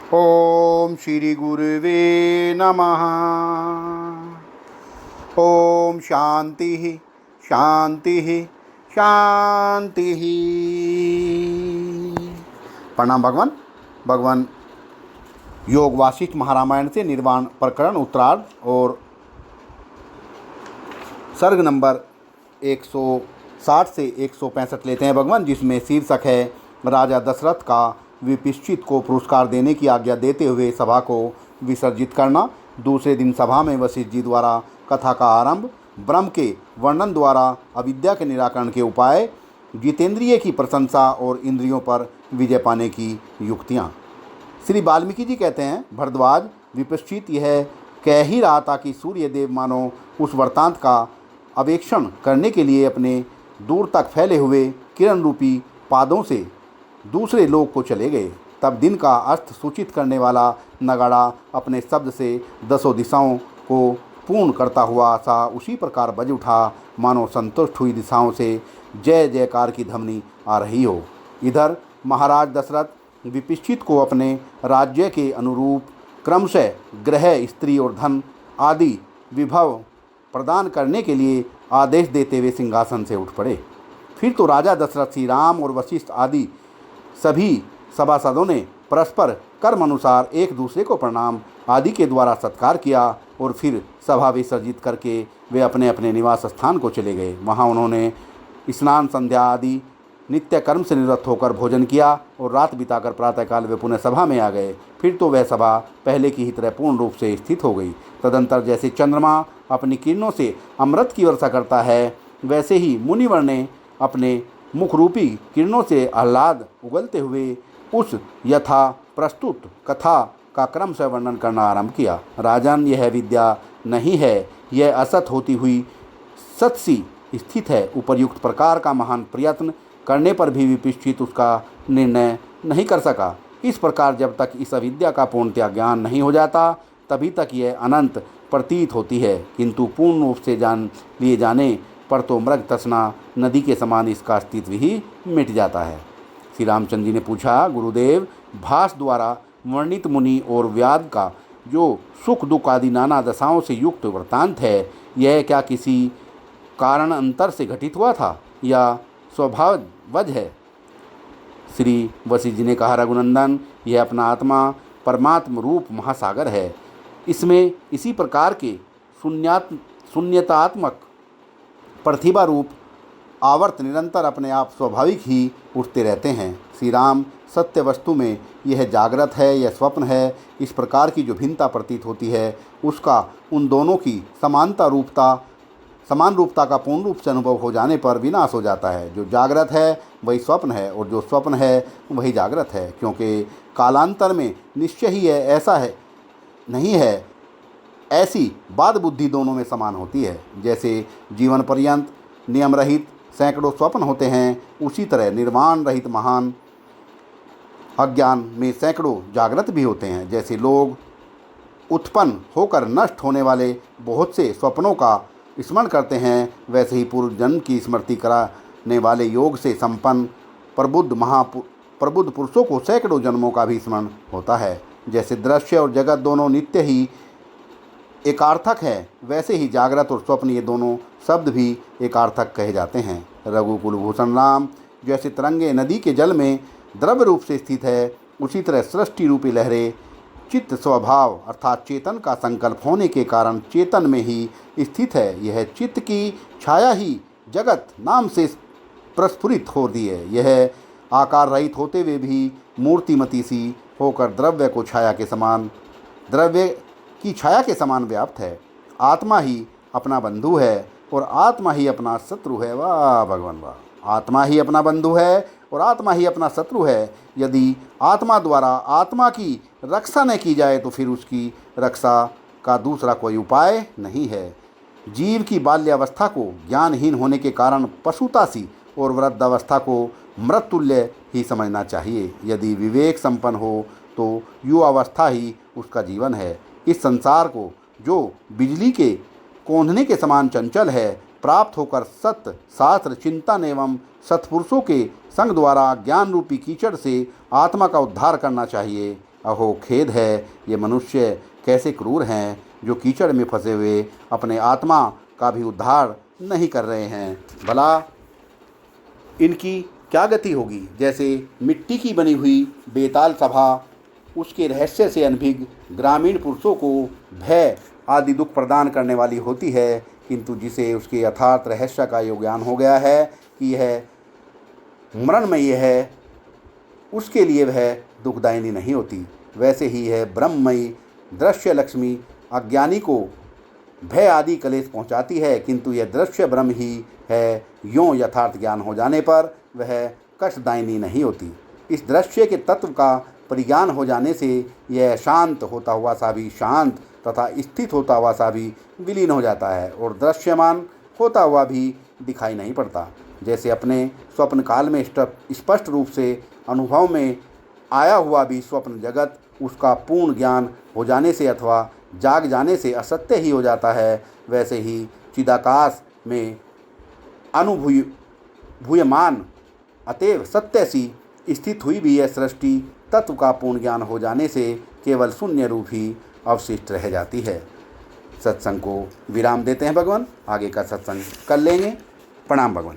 ओम श्री गुरुवे नमः। ओम शांति शांति शांति। प्रणाम भगवान। भगवान योग वासिष्ठ महारामायण से निर्वाण प्रकरण उत्तरार्ध और सर्ग नंबर 160 से 165 लेते हैं भगवान, जिसमें शीर्षक है राजा दशरथ का विपश्चित को पुरस्कार देने की आज्ञा देते हुए सभा को विसर्जित करना। दूसरे दिन सभा में वशिष्ठ जी द्वारा कथा का आरंभ, ब्रह्म के वर्णन द्वारा अविद्या के निराकरण के उपाय, जितेंद्रिय की प्रशंसा और इंद्रियों पर विजय पाने की युक्तियाँ। श्री वाल्मीकि जी कहते हैं, भरद्वाज विपश्चित यह कह ही रहा था कि सूर्यदेव मानो उस वृत्तांत का अवेक्षण करने के लिए अपने दूर तक फैले हुए किरण रूपी पादों से दूसरे लोक को चले गए। तब दिन का अस्त सूचित करने वाला नगाड़ा अपने शब्द से दसों दिशाओं को पूर्ण करता हुआ सा उसी प्रकार बज उठा मानो संतुष्ट हुई दिशाओं से जय जयकार की ध्वनि आ रही हो। इधर महाराज दशरथ विपश्चित को अपने राज्य के अनुरूप क्रमशः गृह, स्त्री और धन आदि विभव प्रदान करने के लिए आदेश देते हुए सिंहासन से उठ पड़े। फिर तो राजा दशरथ श्री राम और वशिष्ठ आदि सभी सभासदों ने परस्पर कर्म अनुसार एक दूसरे को प्रणाम आदि के द्वारा सत्कार किया और फिर सभा विसर्जित करके वे अपने अपने निवास स्थान को चले गए। वहाँ उन्होंने स्नान, संध्या आदि नित्य कर्म से निवृत्त होकर भोजन किया और रात बिताकर प्रातःकाल वे पुनः सभा में आ गए। फिर तो वह सभा पहले की ही तरह पूर्ण रूप से स्थित हो गई। तदंतर जैसे चंद्रमा अपनी किरणों से अमृत की वर्षा करता है, वैसे ही मुनिवर ने अपने मुखरूपी किरणों से आह्लाद उगलते हुए उस यथा प्रस्तुत कथा का क्रमशः वर्णन करना आरंभ किया। राजन, यह विद्या नहीं है, यह असत होती हुई सत सी स्थित है। उपर्युक्त प्रकार का महान प्रयत्न करने पर भी विपश्चित उसका निर्णय नहीं कर सका। इस प्रकार जब तक इस अविद्या का पूर्णतया ज्ञान नहीं हो जाता, तभी तक यह अनंत प्रतीत होती है, किंतु पूर्ण रूप से जान लिए जाने पर तो मृग तृष्णा नदी के समान इसका अस्तित्व ही मिट जाता है। श्री रामचंद्र जी ने पूछा, गुरुदेव, भास द्वारा वर्णित मुनि और व्याध का जो सुख दुख आदि नाना दशाओं से युक्त वृत्तांत है, यह क्या किसी कारण अंतर से घटित हुआ था या स्वभावज है? श्री वशिष्ठ जी ने कहा, रघुनंदन, यह अपना आत्मा परमात्म रूप महासागर है। इसमें इसी प्रकार के शून्यतात्मक प्रतिभा रूप आवर्त निरंतर अपने आप स्वाभाविक ही उठते रहते हैं। श्री राम, सत्य वस्तु में यह जागृत है या स्वप्न है, इस प्रकार की जो भिन्नता प्रतीत होती है, उसका उन दोनों की समान रूपता का पूर्ण रूप से अनुभव हो जाने पर विनाश हो जाता है। जो जागृत है वही स्वप्न है और जो स्वप्न है वही जागृत है, क्योंकि कालांतर में निश्चय ही है ऐसा है नहीं है, ऐसी बात बुद्धि दोनों में समान होती है। जैसे जीवन पर्यंत नियम रहित सैकड़ों स्वप्न होते हैं, उसी तरह निर्वाण रहित महान अज्ञान में सैकड़ों जागृत भी होते हैं। जैसे लोग उत्पन्न होकर नष्ट होने वाले बहुत से स्वप्नों का स्मरण करते हैं, वैसे ही पूर्व जन्म की स्मृति कराने वाले योग से संपन्न प्रबुद्ध पुरुषों को सैकड़ों जन्मों का भी स्मरण होता है। जैसे दृश्य और जगत दोनों नित्य ही एकार्थक है, वैसे ही जागृत और स्वप्न ये दोनों शब्द भी एकार्थक कहे जाते हैं। रघुकुल भूषण राम जैसे तरंगे नदी के जल में द्रव्य रूप से स्थित है, उसी तरह सृष्टि रूपी लहरें चित्त स्वभाव अर्थात चेतन का संकल्प होने के कारण चेतन में ही स्थित है। यह चित्त की छाया ही जगत नाम से प्रस्फुरित होती है। यह आकार रहित होते हुए भी मूर्तिमती सी होकर द्रव्य की छाया के समान व्याप्त है। आत्मा ही अपना बंधु है और आत्मा ही अपना शत्रु है। वाह भगवान वाह! आत्मा ही अपना बंधु है और आत्मा ही अपना शत्रु है। यदि आत्मा द्वारा आत्मा की रक्षा न की जाए तो फिर उसकी रक्षा का दूसरा कोई उपाय नहीं है। जीव की बाल्यावस्था को ज्ञानहीन होने के कारण पशुता सी और वृद्धावस्था को मृतुल्य ही समझना चाहिए। यदि विवेक संपन्न हो तो युवावस्था ही उसका जीवन है। इस संसार को जो बिजली के कोंधने के समान चंचल है, प्राप्त होकर सत्य शास्त्र चिंतन एवं सत्पुरुषों के संग द्वारा ज्ञान रूपी कीचड़ से आत्मा का उद्धार करना चाहिए। अहो खेद है, ये मनुष्य कैसे क्रूर हैं, जो कीचड़ में फंसे हुए अपने आत्मा का भी उद्धार नहीं कर रहे हैं। भला इनकी क्या गति होगी। जैसे मिट्टी की बनी हुई बेताल सभा उसके रहस्य से अनभिज्ञ ग्रामीण पुरुषों को भय आदि दुख प्रदान करने वाली होती है, किंतु जिसे उसके यथार्थ रहस्य का यो ज्ञान हो गया है कि यह मरणमयी है, उसके लिए वह दुखदायिनी नहीं होती। वैसे ही है ब्रह्ममयी दृश्य लक्ष्मी अज्ञानी को भय आदि कलेश पहुंचाती है, किंतु यह दृश्य ब्रह्म ही है, यों यथार्थ ज्ञान हो जाने पर वह कष्टदायिनी नहीं होती। इस दृश्य के तत्व का परिज्ञान हो जाने से यह शांत होता हुआ सा भी शांत तथा स्थित होता हुआ सा भी विलीन हो जाता है और दृश्यमान होता हुआ भी दिखाई नहीं पड़ता। जैसे अपने स्वप्न काल में स्पष्ट रूप से अनुभव में आया हुआ भी स्वप्न जगत उसका पूर्ण ज्ञान हो जाने से अथवा जाग जाने से असत्य ही हो जाता है, वैसे ही चिदाकाश में अनुभूयमान अतएव सत्य सी स्थित हुई भी यह सृष्टि तत्व का पूर्ण ज्ञान हो जाने से केवल शून्य रूप ही अवशिष्ट रह जाती है। सत्संग को विराम देते हैं भगवान, आगे का सत्संग कर लेंगे। प्रणाम भगवान।